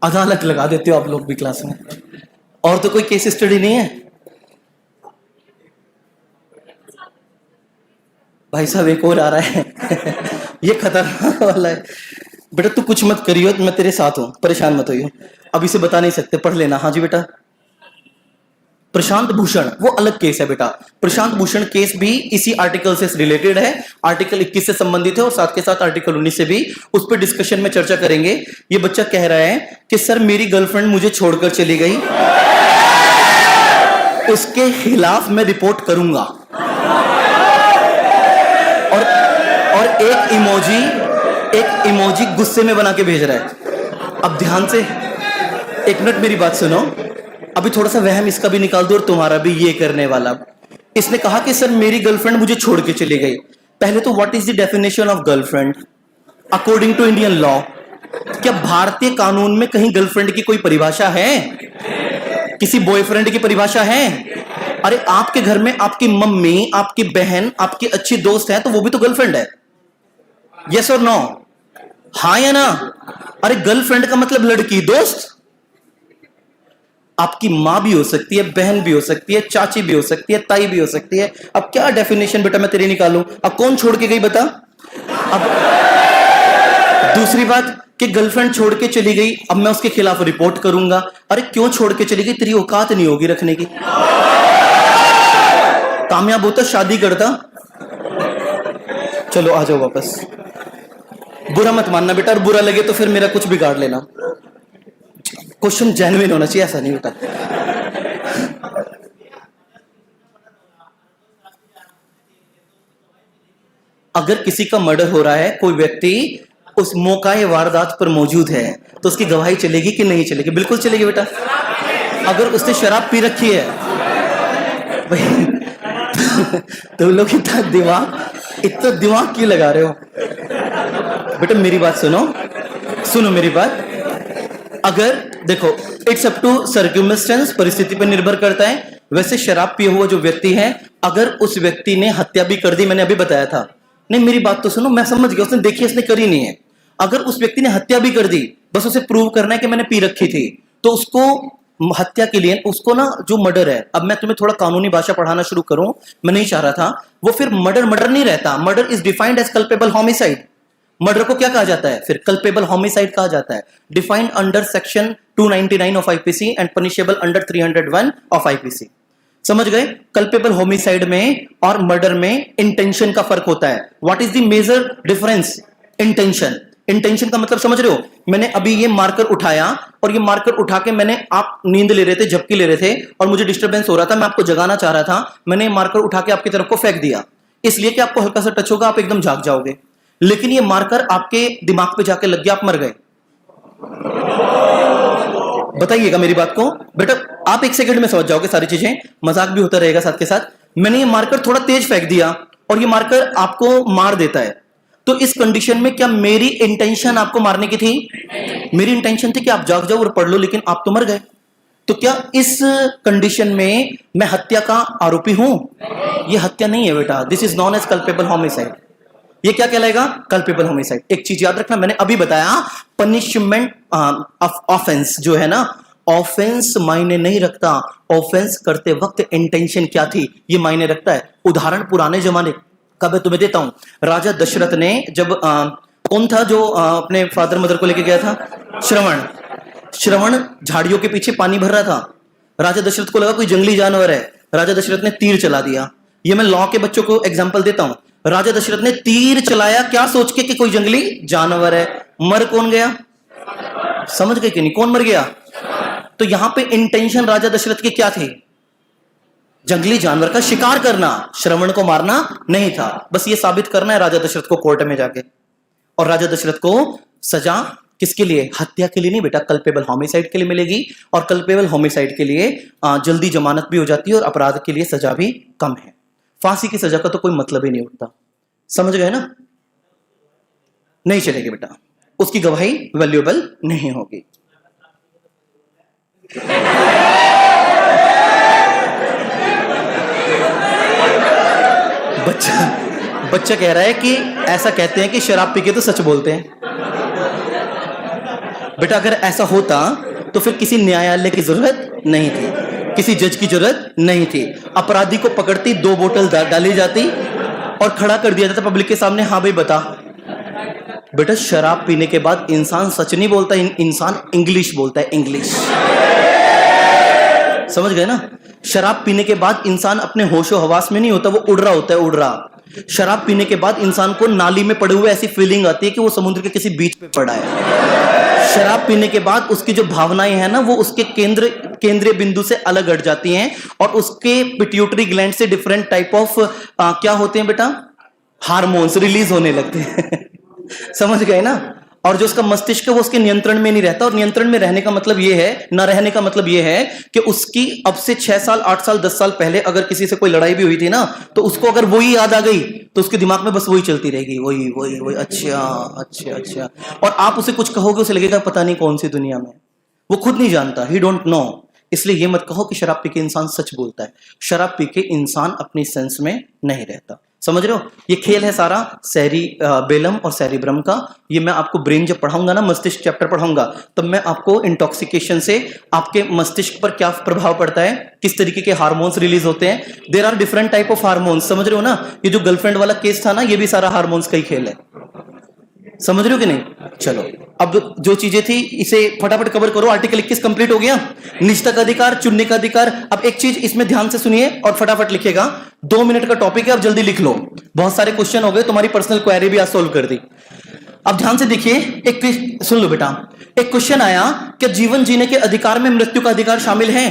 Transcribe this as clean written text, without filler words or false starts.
अदालत लगा देते हो आप लोग भी क्लास में। और तो कोई केस स्टडी नहीं है भाई साहब? एक और आ रहा है ये खतरनाक वाला है। बेटा तू कुछ मत करियो, मैं तेरे साथ हूं, परेशान मत होइयो। अब इसे बता नहीं सकते, पढ़ लेना। हाँ जी बेटा। प्रशांत भूषण वो अलग केस है बेटा। प्रशांत भूषण केस भी इसी आर्टिकल से रिलेटेड है, आर्टिकल 21 से संबंधित है और साथ के साथ आर्टिकल 19 से भी। उस पर डिस्कशन में चर्चा करेंगे। ये बच्चा कह रहा है कि सर मेरी गर्लफ्रेंड मुझे छोड़कर चली गई, उसके खिलाफ मैं रिपोर्ट करूंगा। और एक इमोजी गुस्से में बना के भेज रहा है। अब ध्यान से एक मिनट मेरी बात सुनो, अभी थोड़ा सा वहम इसका भी निकाल दो और तुम्हारा भी। ये करने वाला इसने कहा कि सर मेरी गर्लफ्रेंड मुझे छोड़ के चली गई। पहले तो what is the definition of girlfriend according to Indian law? क्या भारतीय कानून में कहीं गर्लफ्रेंड की कोई परिभाषा है? किसी बॉयफ्रेंड की परिभाषा है? अरे आपके घर में आपकी मम्मी, आपकी बहन, आपकी अच्छी दोस्त है, तो वो भी तो गर्लफ्रेंड है। यस और नो? हाँ या ना? अरे गर्लफ्रेंड का मतलब लड़की, दोस्त। आपकी मां भी हो सकती है, बहन भी हो सकती है, चाची भी हो सकती है, ताई भी हो सकती है। अब क्या डेफिनेशन बेटा मैं तेरी निकालूं? अब कौन छोड़ के गई बता? अब दूसरी बात कि गर्लफ्रेंड छोड़ के चली गई, अब मैं उसके खिलाफ रिपोर्ट करूंगा। अरे क्यों छोड़ के चली गई? तेरी औकात नहीं होगी रखने की। कामयाब होता शादी करता। चलो आ जाओ वापस। बुरा मत मानना बेटा, और बुरा लगे तो फिर मेरा कुछ बिगाड़ लेना। क्वेश्चन जेन्युइन होना चाहिए, ऐसा नहीं बेटा। अगर किसी का मर्डर हो रहा है, कोई व्यक्ति उस मौका वारदात पर मौजूद है, तो उसकी गवाही चलेगी कि नहीं चलेगी? बिल्कुल चलेगी बेटा। अगर उसने शराब पी रखी है तो लोग इतना दिमाग क्यों लगा रहे हो बेटा? मेरी बात सुनो मेरी बात। अगर देखो इट्स अप टू सर्कमस्टेंस, परिस्थिति पर निर्भर करता है। वैसे शराब पिए हुआ जो व्यक्ति है, अगर उस व्यक्ति ने हत्या भी कर दी, मैंने अभी बताया था। नहीं मेरी बात तो सुनो, मैं समझ गया, उसने देखी, उसने करी नहीं है। अगर उस व्यक्ति ने हत्या भी कर दी, बस उसे प्रूव करना है कि मैंने पी रखी थी, तो उसको हत्या के लिए, उसको ना जो मर्डर है, अब मैं तुम्हें थोड़ा कानूनी भाषा पढ़ाना शुरू करूं, मैं नहीं चाह रहा था, वो फिर मर्डर नहीं रहता। Murder is defined as culpable homicide. Murder को क्या कहा जाता है फिर? कल्पेबल होमिसाइड कहा जाता है, defined under section 299 of IPC and punishable under 301 of IPC. समझ गए? कल्पेबल होमिसाइड में और मर्डर में इंटेंशन का फर्क होता है। What is the major difference? Intention का मतलब समझ रहे हो? मैंने अभी ये मार्कर उठाया, और ये मार्कर उठा के मैंने, आप नींद ले रहे थे, झपकी ले रहे थे, और मुझे डिस्टर्बेंस हो रहा था, मैं आपको जगाना चाह रहा था, मैंने मार्कर उठा के आपकी तरफ को फेंक दिया, इसलिए कि आपको हल्का सा टच होगा, आप एकदम जाग जाओगे। लेकिन ये मार्कर आपके दिमाग पे जाके लग गया, आप मर गए। बताइएगा मेरी बात को बेटा, आप एक सेकंड में समझ जाओगे सारी चीजें, मजाक भी होता रहेगा साथ के साथ। मैंने ये मार्कर थोड़ा तेज फेंक दिया और ये मार्कर आपको मार देता है, तो इस कंडीशन में क्या मेरी इंटेंशन आपको मारने की थी? मेरी इंटेंशन थी कि आप जाग जाओ और पढ़ लो, लेकिन आप तो मर गए। तो क्या इस कंडीशन में मैं हत्या का आरोपी हूं? ये हत्या नहीं है बेटा, this is known as culpable homicide. ये क्या कहलाएगा? Culpable homicide. एक चीज याद रखना, मैंने अभी बताया, पनिशमेंट ऑफेंस जो है ना, ऑफेंस मायने नहीं रखता, ऑफेंस करते वक्त इंटेंशन क्या थी ये मायने रखता है। उदाहरण पुराने जमाने का मैं तुम्हें देता हूं। राजा दशरथ ने जब कौन था जो अपने फादर मदर को लेके गया था? श्रवण झाड़ियों के पीछे पानी भर रहा था। राजा दशरथ को लगा कोई जंगली जानवर है, राजा दशरथ ने तीर चला दिया। ये मैं लॉ के बच्चों को एग्जांपल देता हूं। राजा दशरथ ने तीर चलाया क्या सोच के कि कोई जंगली जानवर है, मर कौन गया? समझ गए कि नहीं? कौन मर गया? तो यहां पे इंटेंशन राजा दशरथ की क्या थी? जंगली जानवर का शिकार करना, श्रवण को मारना नहीं था। बस ये साबित करना है राजा दशरथ को कोर्ट में जाके, और राजा दशरथ को सजा किसके लिए? हत्या के लिए नहीं बेटा, कल्पेबल होमिसाइड के लिए मिलेगी। और कल्पेबल होमिसाइड के लिए जल्दी जमानत भी हो जाती है और अपराध के लिए सजा भी कम है। फांसी की सजा का तो कोई मतलब ही नहीं उठता। समझ गए ना? नहीं चलेगी बेटा, उसकी गवाही वैल्यूएबल नहीं होगी। बच्चा कह रहा है कि ऐसा कहते हैं कि शराब पी के तो सच बोलते हैं। बेटा अगर ऐसा होता तो फिर किसी न्यायालय की जरूरत नहीं थी, किसी जज की जरूरत नहीं थी। अपराधी को पकड़ती, 2 बोतल डाली जाती और खड़ा कर दिया जाता पब्लिक के सामने, हाँ भाई बता। बेटा शराब पीने के बाद इंसान सच नहीं बोलता, इंसान इंग्लिश बोलता है, इंग्लिश। समझ गए ना? शराब पीने के बाद इंसान अपने होशो हवास में नहीं होता, वो उड़ रहा होता है, उड़ रहा। शराब पीने के बाद इंसान को नाली में पड़े हुए ऐसी फीलिंग आती है कि वो समुद्र के किसी बीच पे पड़ा है। शराब पीने के बाद उसकी जो भावनाएं हैं ना, वो उसके केंद्रीय बिंदु से अलग हट जाती हैं और उसके पिट्यूटरी ग्लैंड से डिफरेंट टाइप ऑफ क्या होते हैं बेटा, हार्मोन्स रिलीज होने लगते हैं। समझ गए ना? और जो उसका मस्तिष्क है वो उसके नियंत्रण में नहीं रहता, और नियंत्रण में रहने का मतलब ये है, ना रहने का मतलब ये है कि उसकी अब से 6 साल 8 साल 10 साल पहले अगर किसी से कोई लड़ाई भी हुई थी ना, तो उसको अगर वही याद आ गई तो उसके दिमाग में बस वही चलती रहेगी, वही वही वही, अच्छा अच्छा अच्छा। और आप उसे कुछ कहोगे, उसे लगेगा पता नहीं कौन सी दुनिया में, वो खुद नहीं जानता, ही डोंट नो। इसलिए ये मत कहो कि शराब पी के इंसान सच बोलता है। शराब पी के इंसान अपनी सेंस में नहीं रहता। समझ रहे हो? ये खेल है सारा सैरी बेलम और सैरिब्रम का। ये मैं आपको ब्रेन जब पढ़ाऊंगा ना, मस्तिष्क चैप्टर पढ़ाऊंगा, तब मैं आपको इंटॉक्सिकेशन से आपके मस्तिष्क पर क्या प्रभाव पड़ता है, किस तरीके के हार्मोन्स रिलीज होते हैं। There are different type of hormones. समझ रहे हो ना? ये जो गर्लफ्रेंड वाला केस था ना, ये भी सारा हार्मोन्स का ही खेल है। समझ रहे हो कि नहीं? चलो, अब जो चीजें थी इसे फटाफट कवर करो। आर्टिकल 21 कंप्लीट हो गया। निजता का अधिकार, चुनने का अधिकार। अब एक चीज इसमें ध्यान से सुनिए और फटाफट लिखेगा। 2 मिनट का टॉपिक है, अब जल्दी लिख लो। बहुत सारे क्वेश्चन हो गए, तुम्हारी पर्सनल क्वेरी भी आज सोल्व कर दी। अब ध्यान से देखिए, एक सुन लो बेटा। एक क्वेश्चन आया, क्या जीवन जीने के अधिकार में मृत्यु का अधिकार शामिल है?